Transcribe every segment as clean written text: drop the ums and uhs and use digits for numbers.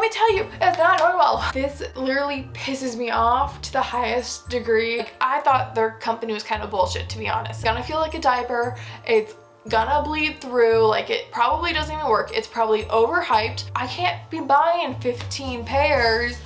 me tell you, it's not normal. This literally pisses me off to the highest degree. Like, I thought their company was kind of bullshit, to be honest. It's gonna feel like a diaper. It's gonna bleed through. Like, it probably doesn't even work. It's probably overhyped. I can't be buying 15 pairs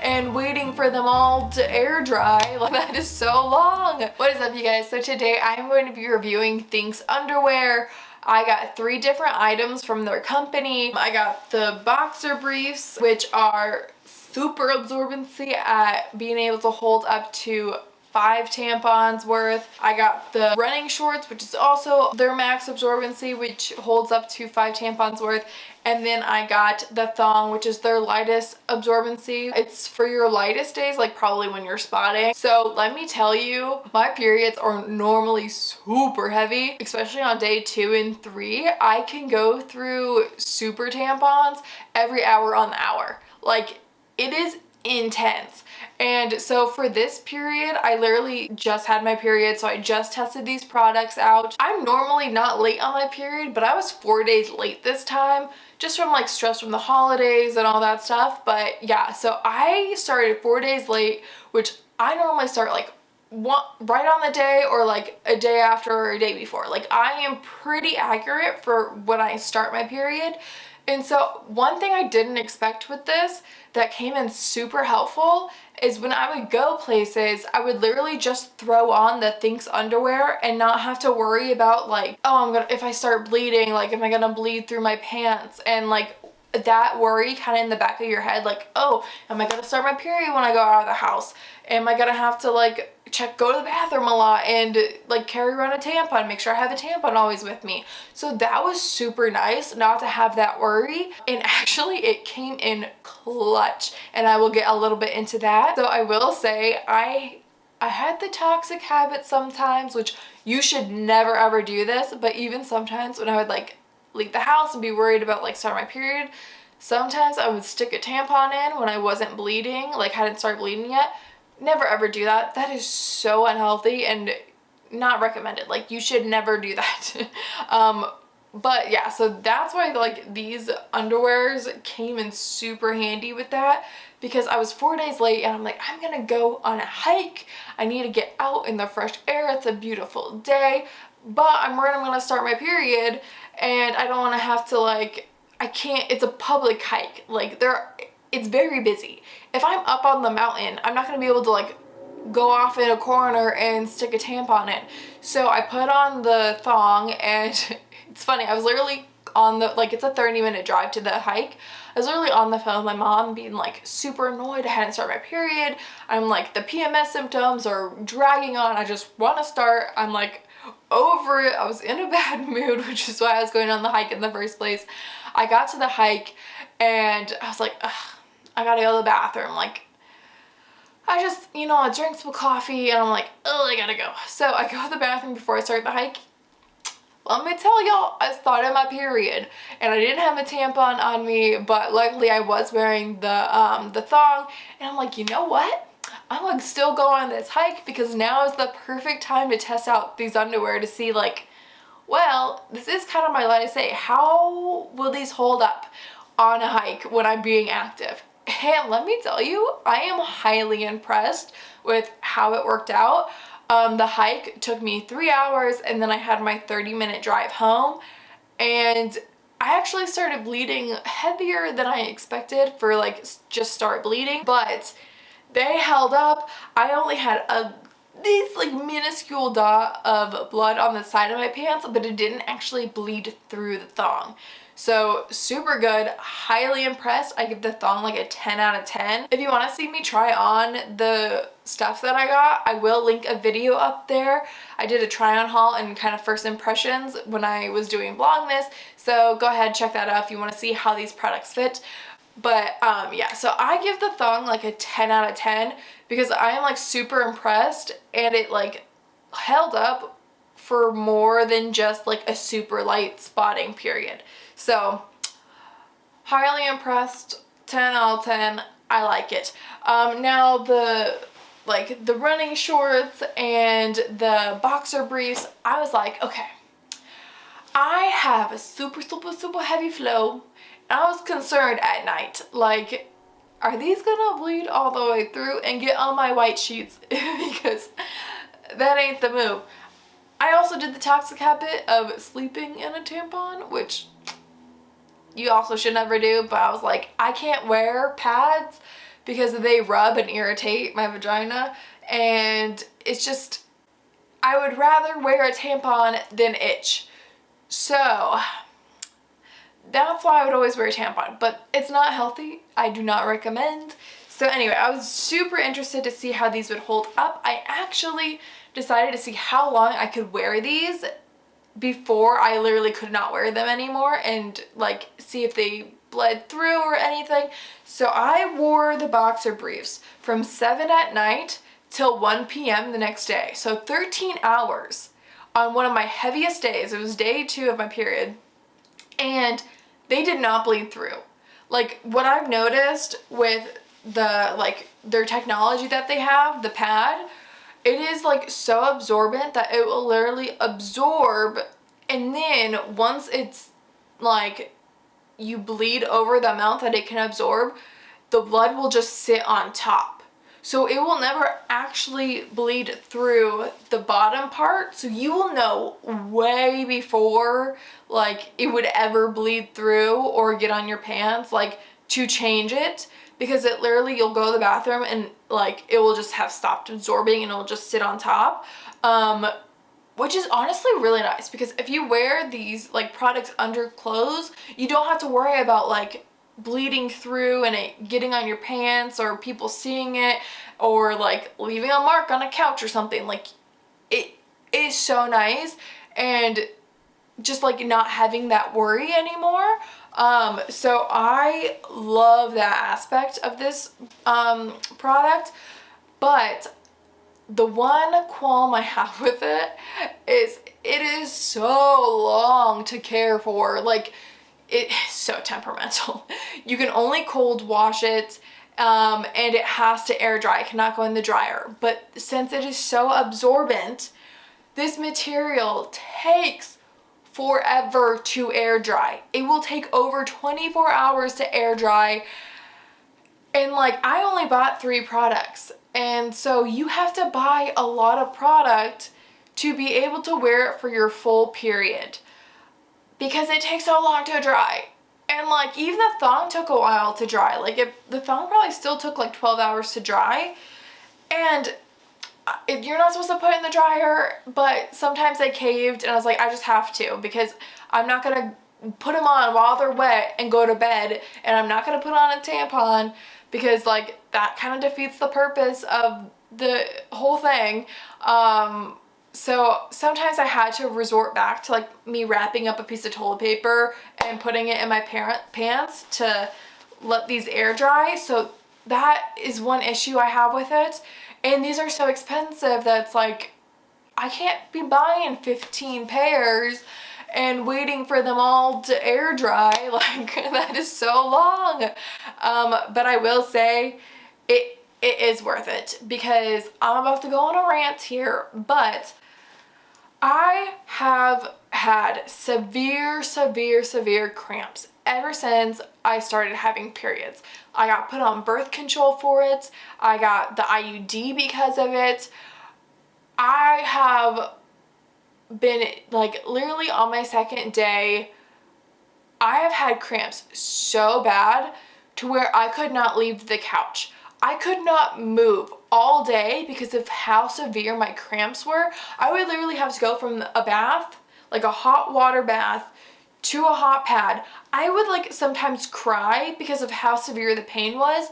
and waiting for them all to air dry. Like, that is so long. What is up, you guys? So today I'm going to be reviewing Thinx underwear. I got 3 different items from their company. I got the boxer briefs, which are super absorbency at being able to hold up to 5 tampons worth. I got the running shorts, which is also their max absorbency, which holds up to 5 tampons worth. And then I got the thong, which is their lightest absorbency. It's for your lightest days, like probably when you're spotting. So let me tell you, my periods are normally super heavy, especially on day 2 and 3. I can go through super tampons every hour on the hour. Like, it is intense. And so for this period, I literally just had my period, so I just tested these products out. I'm normally not late on my period, but I was 4 days late this time, just from like stress from the holidays and all that stuff. But yeah, so I started 4 days late, which I normally start like right on the day or like a day after or a day before. Like, I am pretty accurate for when I start my period. And so one thing I didn't expect with this that came in super helpful is when I would go places, I would literally just throw on the Thinx underwear and not have to worry about like, oh, if I start bleeding, like, am I gonna bleed through my pants? And like, that worry kind of in the back of your head, like, oh, am I gonna start my period when I go out of the house? Am I gonna have to like go to the bathroom a lot and like carry around a tampon, make sure I have a tampon always with me? So that was super nice not to have that worry. And actually it came in clutch, and I will get a little bit into that. So I will say I had the toxic habit sometimes, which you should never ever do this, but even sometimes when I would like leave the house and be worried about like starting my period, sometimes I would stick a tampon in when I wasn't bleeding, like hadn't started bleeding yet. Never ever do that. That is so unhealthy and not recommended. Like, you should never do that. But yeah, so that's why like these underwears came in super handy with that, because I was 4 days late and I'm like, I'm gonna go on a hike. I need to get out in the fresh air. It's a beautiful day, but I'm worried I'm gonna start my period and I don't want to have to like, I can't, it's a public hike. Like, it's very busy. If I'm up on the mountain, I'm not gonna be able to like go off in a corner and stick a tampon in. So I put on the thong, and it's funny, I was literally on the, like, it's a 30-minute drive to the hike. I was literally on the phone with my mom being like super annoyed I hadn't started my period. I'm like, the PMS symptoms are dragging on. I just want to start. I'm like over it. I was in a bad mood, which is why I was going on the hike in the first place. I got to the hike and I was like, ugh, I gotta go to the bathroom. Like, I just, I drank some coffee and I'm like, oh, I gotta go. So I go to the bathroom before I start the hike. Let me tell y'all, I started my period and I didn't have a tampon on me, but luckily I was wearing the thong, and I'm like, you know what? I'm like still go on this hike because now is the perfect time to test out these underwear to see like, well, this is kind of my lightest day. How will these hold up on a hike when I'm being active? And let me tell you, I am highly impressed with how it worked out. The hike took me 3 hours, and then I had my 30-minute drive home, and I actually started bleeding heavier than I expected for like just start bleeding, but they held up. I only had this like minuscule dot of blood on the side of my pants, but it didn't actually bleed through the thong. So super good, highly impressed. I give the thong like a 10 out of 10. If you want to see me try on the stuff that I got, I will link a video up there. I did a try on haul and kind of first impressions when I was doing Vlogmas. So go ahead, check that out if you want to see how these products fit. But yeah, so I give the thong like a 10 out of 10 because I am like super impressed, and it like held up for more than just like a super light spotting period. So highly impressed, 10 out of 10. I like it. Now the running shorts and the boxer briefs, I was like, okay, I have a super heavy flow And I was concerned at night, like, are these gonna bleed all the way through and get on my white sheets? Because that ain't the move. I also did the toxic habit of sleeping in a tampon, which you also should never do, but I was like, I can't wear pads because they rub and irritate my vagina, and it's just, I would rather wear a tampon than itch. So that's why I would always wear a tampon, but it's not healthy. I do not recommend. So anyway, I was super interested to see how these would hold up. I actually decided to see how long I could wear these before I literally could not wear them anymore, and like see if they bled through or anything. So I wore the boxer briefs from 7 at night till 1 p.m. the next day. So 13 hours on one of my heaviest days. It was day 2 of my period, and they did not bleed through. Like, what I've noticed with their technology that they have, the pad, it is like so absorbent that it will literally absorb, and then once it's like you bleed over the amount that it can absorb, the blood will just sit on top. So it will never actually bleed through the bottom part. So you will know way before like it would ever bleed through or get on your pants, like to change it, because it literally, you'll go to the bathroom and like it will just have stopped absorbing and it will just sit on top. Which is honestly really nice, because if you wear these like products under clothes, you don't have to worry about like bleeding through and it getting on your pants or people seeing it or like leaving a mark on a couch or something. Like, it is so nice, and just like not having that worry anymore. So I love that aspect of this product, but the one qualm I have with it is so long to care for. Like, it is so temperamental. You can only cold wash it, and it has to air dry. It cannot go in the dryer. But since it is so absorbent, this material takes forever to air dry. It will take over 24 hours to air dry. And like, I only bought 3 products. And so you have to buy a lot of product to be able to wear it for your full period, because it takes so long to dry. And like, even the thong took a while to dry. Like, the thong probably still took like 12 hours to dry. And you're not supposed to put it in the dryer, but sometimes I caved and I was like, I just have to, because I'm not gonna put them on while they're wet and go to bed, and I'm not gonna put on a tampon, because like that kind of defeats the purpose of the whole thing. So sometimes I had to resort back to like me wrapping up a piece of toilet paper and putting it in my pants to let these air dry. So that is one issue I have with it. And these are so expensive that it's like, I can't be buying 15 pairs and waiting for them all to air dry. Like, that is so long. But I will say it is worth it, because I'm about to go on a rant here, but I have had severe cramps ever since I started having periods. I got put on birth control for it. I got the IUD because of it. I have been like literally on my 2nd day, I have had cramps so bad to where I could not leave the couch. I could not move all day because of how severe my cramps were. I would literally have to go from a bath, like a hot water bath, to a hot pad. I would like sometimes cry because of how severe the pain was.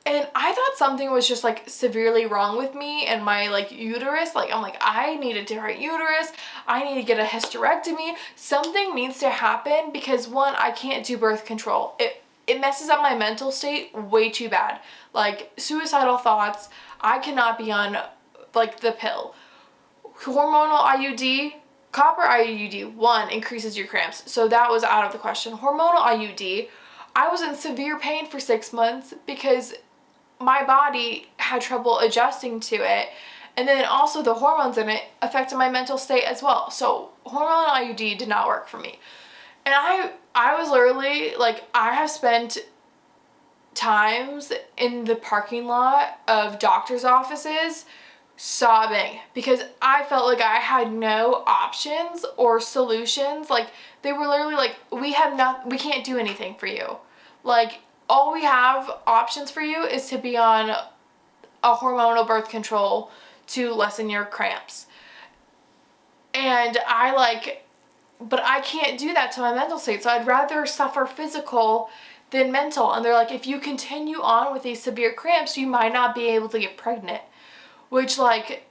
And I thought something was just like severely wrong with me and my like uterus. Like, I'm like, I need a different uterus. I need to get a hysterectomy. Something needs to happen, because one, I can't do birth control. It messes up my mental state way too bad. Like, suicidal thoughts. I cannot be on like the pill. Hormonal IUD, copper IUD, one, increases your cramps. So that was out of the question. Hormonal IUD, I was in severe pain for 6 months because my body had trouble adjusting to it. And then also the hormones in it affected my mental state as well. So hormonal IUD did not work for me. And I I was literally like, I have spent times in the parking lot of doctor's offices sobbing because I felt like I had no options or solutions. Like, they were literally like, we can't do anything for you. Like, all we have options for you is to be on a hormonal birth control to lessen your cramps. And but I can't do that to my mental state, so I'd rather suffer physical than mental. And they're like, if you continue on with these severe cramps, you might not be able to get pregnant. Which, like,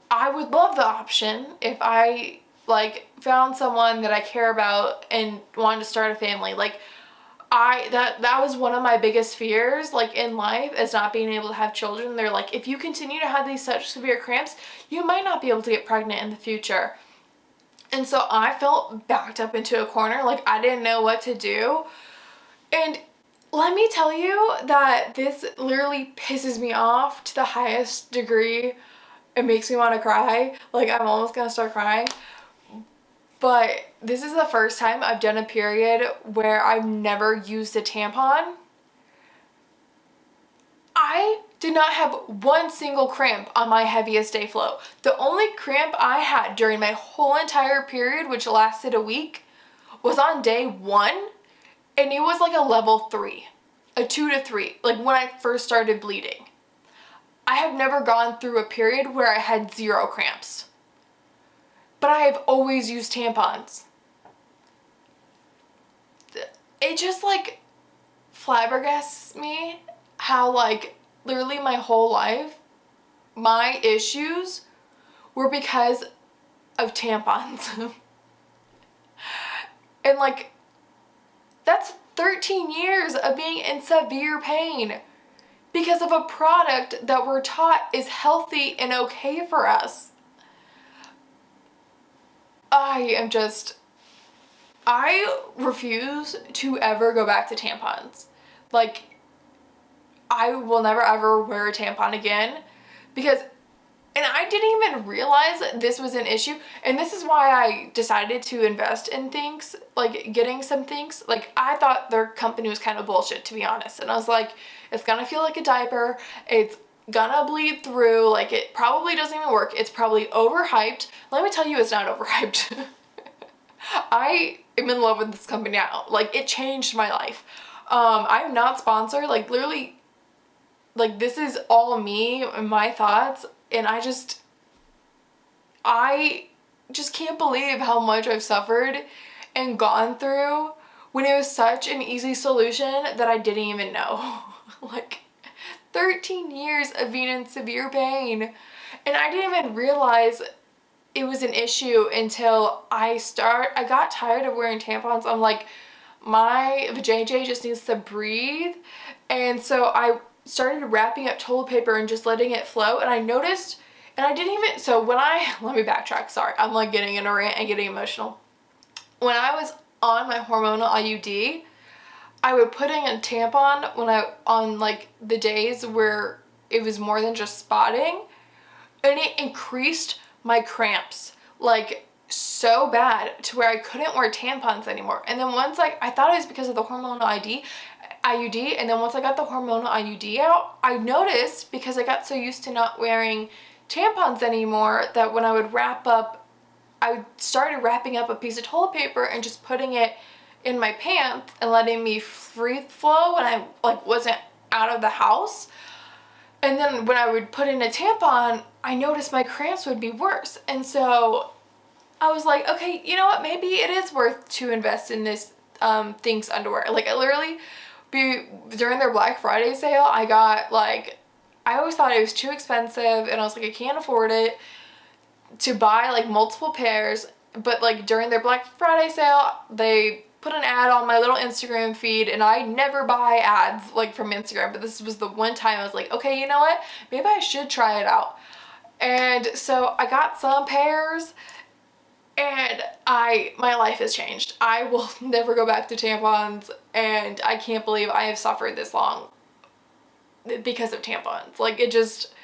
I would love the option if I, like, found someone that I care about and wanted to start a family. Like, that was one of my biggest fears, like, in life, is not being able to have children. They're like, if you continue to have these such severe cramps, you might not be able to get pregnant in the future. And so I felt backed up into a corner, like I didn't know what to do. And let me tell you that this literally pisses me off to the highest degree. It makes me want to cry. Like, I'm almost gonna start crying. But this is the first time I've done a period where I've never used a tampon. I did not have one single cramp on my heaviest day flow. The only cramp I had during my whole entire period, which lasted a week, was on day 1, and it was like a level 3, a 2 to 3, like when I first started bleeding. I have never gone through a period where I had 0 cramps. But I have always used tampons. It just, like, flabbergasts me how, like, literally my whole life, my issues were because of tampons. And, like, that's 13 years of being in severe pain because of a product that we're taught is healthy and okay for us. I refuse to ever go back to tampons. Like, I will never ever wear a tampon again because, and I didn't even realize that this was an issue, and this is why I decided to invest in Thinx, like getting some Thinx. Like, I thought their company was kind of bullshit, to be honest, and I was like, it's gonna feel like a diaper, it's gonna bleed through, like, it probably doesn't even work, it's probably overhyped. Let me tell you, it's not overhyped. I am in love with this company now. Like, it changed my life. I'm not sponsored, like, literally, like, this is all me and my thoughts, and I just can't believe how much I've suffered and gone through when it was such an easy solution that I didn't even know. Like, 13 years of being in severe pain, and I didn't even realize it was an issue until I got tired of wearing tampons. I'm like, my vajayjay just needs to breathe, and so I started wrapping up toilet paper and just letting it flow, and I noticed, and I didn't even, so when let me backtrack, sorry, I'm like getting in a rant and getting emotional. When I was on my hormonal IUD, I would put in a tampon on like the days where it was more than just spotting, and it increased my cramps, like, so bad to where I couldn't wear tampons anymore. And then once, like, I thought it was because of the hormonal IUD, and then once I got the hormonal IUD out, I noticed, because I got so used to not wearing tampons anymore, that when I would I started wrapping up a piece of toilet paper and just putting it in my pants and letting me free flow when I, like, wasn't out of the house. And then when I would put in a tampon, I noticed my cramps would be worse. And so I was like, okay, you know what? Maybe it is worth to invest in this Thinx underwear. Like, I literally, during their Black Friday sale, I got, like, I always thought it was too expensive, and I was like, I can't afford it to buy, like, multiple pairs. But, like, during their Black Friday sale, they put an ad on my little Instagram feed, and I never buy ads, like, from Instagram, but this was the one time I was like, okay, you know what? Maybe I should try it out. And so I got some pairs, and my life has changed. I will never go back to tampons, and I can't believe I have suffered this long because of tampons. Like, it just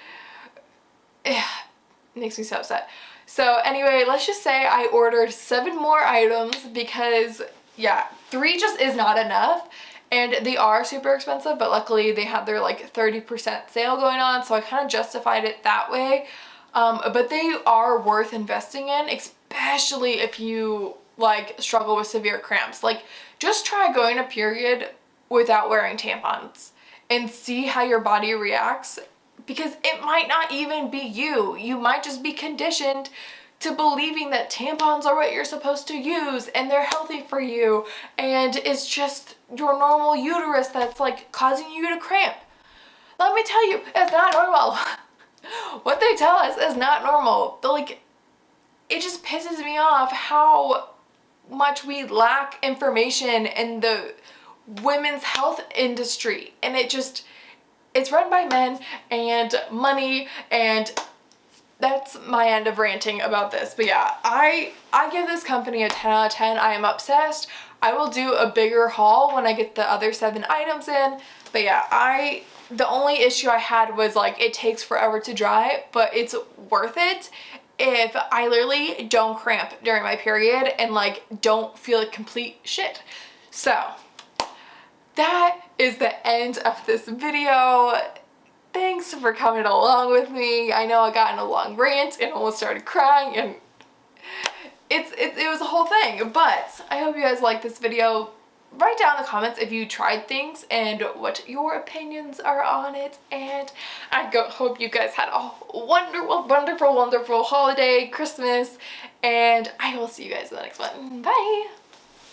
makes me so upset. So anyway, let's just say I ordered 7 more items because, yeah, 3 just is not enough. And they are super expensive, but luckily they had their like 30% sale going on, so I kind of justified it that way. But they are worth investing in, especially if you like struggle with severe cramps. Like, just try going a period without wearing tampons and see how your body reacts, because it might not even be you. You might just be conditioned to believing that tampons are what you're supposed to use and they're healthy for you, and it's just your normal uterus that's like causing you to cramp. Let me tell you, it's not normal. What they tell us is not normal. But like, it just pisses me off how much we lack information in the women's health industry, and it's run by men and money, and that's my end of ranting about this. But yeah, I give this company a 10 out of 10. I am obsessed. I will do a bigger haul when I get the other 7 items in. But yeah, the only issue I had was like, it takes forever to dry, but it's worth it if I literally don't cramp during my period and like don't feel like complete shit. So that is the end of this video. Thanks for coming along with me. I know I got in a long rant and almost started crying, and it was a whole thing, but I hope you guys like this video. Write down in the comments if you tried Thinx and what your opinions are on it, and I hope you guys had a wonderful, wonderful, wonderful holiday, Christmas, and I will see you guys in the next one. Bye!